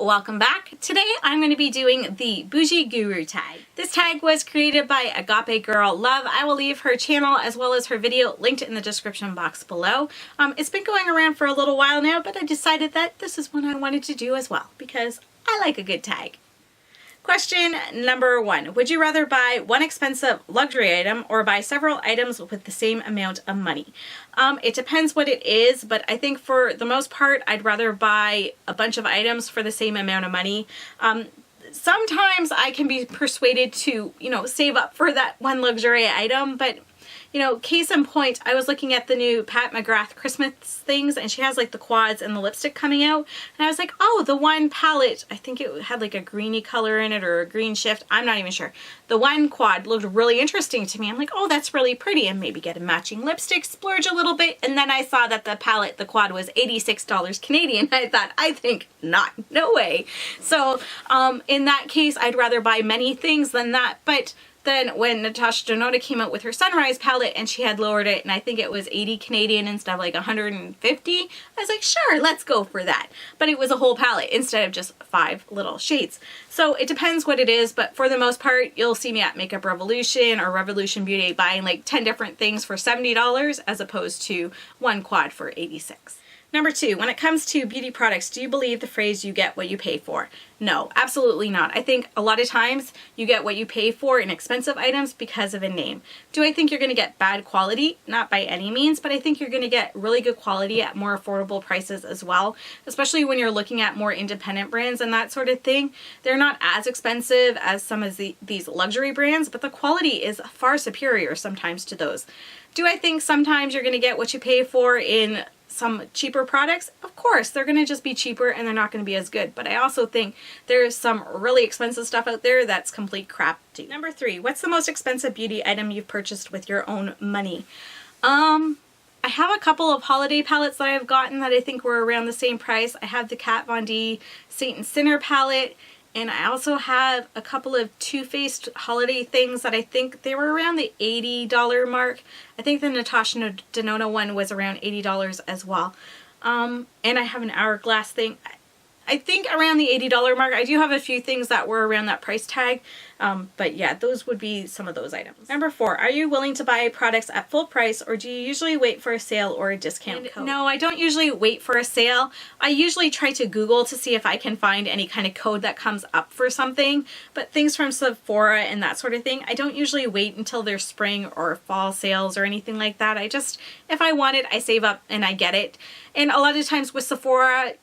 welcome back. Today I'm going to be doing the Boujee Guru Tag. This tag was created by AgapeLoveGirl. I will leave her channel as well as her video linked in the description box below. It's been going around for a little while now, but I decided that this is one I wanted to do as well because I like a good tag. Question number 1. Would you rather buy one expensive luxury item or buy several items with the same amount of money? It depends what it is, but I think for the most part, I'd rather buy a bunch of items for the same amount of money. Sometimes I can be persuaded to, save up for that one luxury item, but case in point, I was looking at the new Pat McGrath Christmas things, and she has like the quads and the lipstick coming out, and I was like, oh, the one palette, I think it had like a greeny color in it or a green shift, I'm not even sure. The one quad looked really interesting to me. I'm like, oh, that's really pretty, and maybe get a matching lipstick, splurge a little bit, and then I saw that the palette, the quad, was $86 Canadian. I thought, I think not, no way. So in that case, I'd rather buy many things than that, but then when Natasha Denona came out with her Sunrise palette and she had lowered it, and I think it was 80 Canadian instead of like 150, I was like, sure, let's go for that. But it was a whole palette instead of just 5 little shades. So it depends what it is, but for the most part, you'll see me at Makeup Revolution or Revolution Beauty buying like 10 different things for $70 as opposed to one quad for $86. Number 2, when it comes to beauty products, do you believe the phrase you get what you pay for? No, absolutely not. I think a lot of times you get what you pay for in expensive items because of a name. Do I think you're going to get bad quality? Not by any means, but I think you're going to get really good quality at more affordable prices as well, especially when you're looking at more independent brands and that sort of thing. They're not as expensive as some of these luxury brands, but the quality is far superior sometimes to those. Do I think sometimes you're going to get what you pay for in some cheaper products? Of course, they're going to just be cheaper and they're not going to be as good. But I also think there's some really expensive stuff out there that's complete crap too. Number 3, what's the most expensive beauty item you've purchased with your own money? I have a couple of holiday palettes that I've gotten that I think were around the same price. I have the Kat Von D Saint and Sinner palette, and I also have a couple of Too Faced holiday things that I think they were around the $80 mark. I think the Natasha Denona one was around $80 as well. And I have an Hourglass thing. I think around the $80 mark. I do have a few things that were around that price tag. But yeah, those would be some of those items. Number 4, are you willing to buy products at full price, or do you usually wait for a sale or a discount code? No, I don't usually wait for a sale. I usually try to Google to see if I can find any kind of code that comes up for something, but things from Sephora and that sort of thing, I don't usually wait until there's spring or fall sales or anything like that. I just, if I want it, I save up and I get it. And a lot of times with Sephora,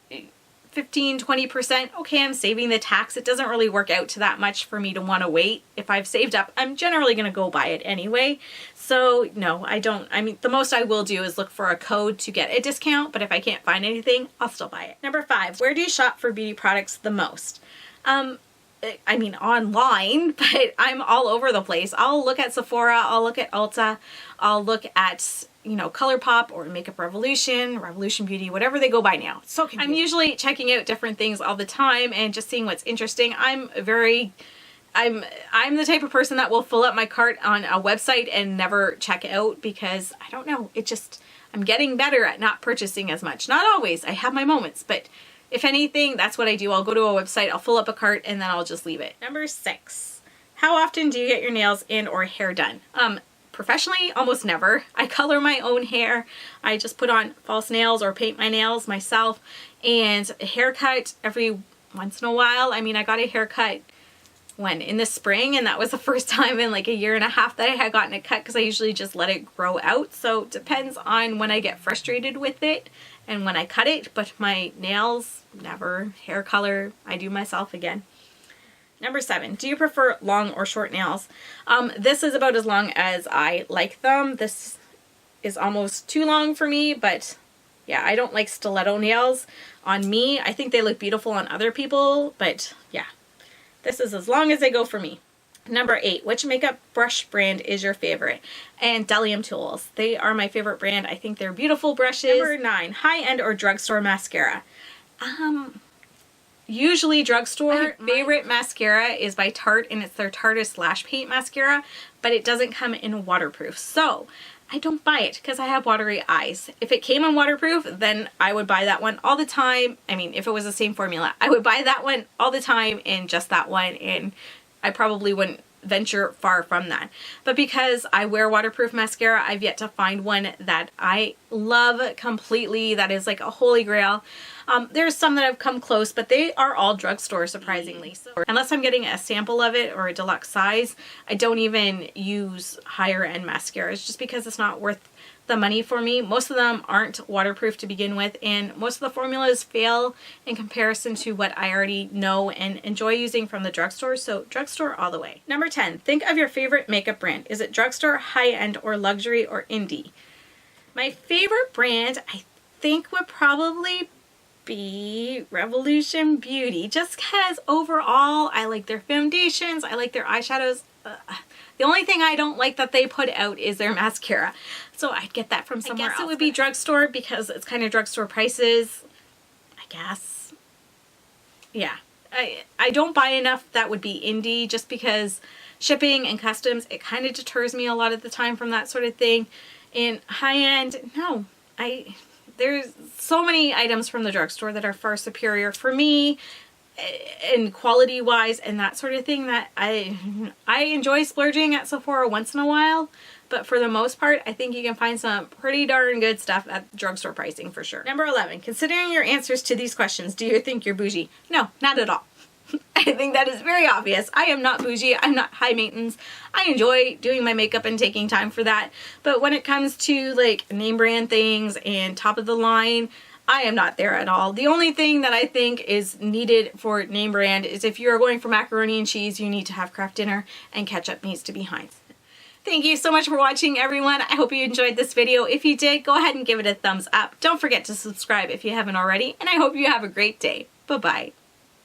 15-20%, okay, I'm saving the tax. It doesn't really work out to that much for me to want to wait. If I've saved up, I'm generally going to go buy it anyway. So no, I don't. I mean, the most I will do is look for a code to get a discount, but if I can't find anything, I'll still buy it. Number 5, where do you shop for beauty products the most? I mean, online, but I'm all over the place. I'll look at Sephora, I'll look at Ulta, I'll look at ColourPop or Makeup Revolution, Revolution Beauty, whatever they go by now. It's so confusing. I'm usually checking out different things all the time and just seeing what's interesting. I'm the type of person that will fill up my cart on a website and never check out because I don't know, I'm getting better at not purchasing as much. Not always, I have my moments, but if anything, that's what I do. I'll go to a website, I'll fill up a cart, and then I'll just leave it. Number 6, how often do you get your nails and or hair done? Professionally, almost never. I color my own hair. I just put on false nails or paint my nails myself, and a haircut every once in a while. I mean, I got a haircut in the spring, and that was the first time in like a year and a half that I had gotten it cut because I usually just let it grow out. So it depends on when I get frustrated with it and when I cut it, but my nails, never. Hair color, I do myself again. Number 7, do you prefer long or short nails? This is about as long as I like them. This is almost too long for me, but yeah, I don't like stiletto nails on me. I think they look beautiful on other people, but yeah, this is as long as they go for me. Number 8, which makeup brush brand is your favorite? And Delium Tools. They are my favorite brand. I think they're beautiful brushes. Number 9, high-end or drugstore mascara? Usually Drugstore. My favorite mascara is by Tarte, and it's their Tarteist Lash Paint Mascara, but it doesn't come in waterproof. So I don't buy it because I have watery eyes. If it came in waterproof, then I would buy that one all the time. I mean, if it was the same formula, I would buy that one all the time and just that one, and I probably wouldn't venture far from that. But because I wear waterproof mascara, I've yet to find one that I love completely, that is like a holy grail. There's some that have come close, but they are all drugstore, surprisingly. So unless I'm getting a sample of it or a deluxe size, I don't even use higher end mascaras just because it's not worth the money for me. Most of them aren't waterproof to begin with, and most of the formulas fail in comparison to what I already know and enjoy using from the drugstore. So drugstore all the way. Number 10, think of your favorite makeup brand. Is it drugstore, high-end, or luxury, or indie? My favorite brand, I think, would probably be Revolution Beauty, just because overall I like their foundations, I like their eyeshadows. The only thing I don't like that they put out is their mascara. So I'd get that from somewhere else. It would be drugstore because it's kind of drugstore prices, I guess. Yeah. I don't buy enough that would be indie just because shipping and customs, it kind of deters me a lot of the time from that sort of thing. And high-end, no. There's so many items from the drugstore that are far superior for me and quality wise and that sort of thing, that I enjoy splurging at Sephora once in a while, but for the most part I think you can find some pretty darn good stuff at drugstore pricing for sure. Number 11, considering your answers to these questions, do you think you're bougie? No, not at all. I think that is very obvious. I am not bougie. I'm not high maintenance. I enjoy doing my makeup and taking time for that. But when it comes to like name brand things and top of the line, I am not there at all. The only thing that I think is needed for name brand is if you're going for macaroni and cheese, you need to have Kraft Dinner and ketchup needs to be Heinz. Thank you so much for watching, everyone. I hope you enjoyed this video. If you did, go ahead and give it a thumbs up. Don't forget to subscribe if you haven't already, and I hope you have a great day. Bye-bye.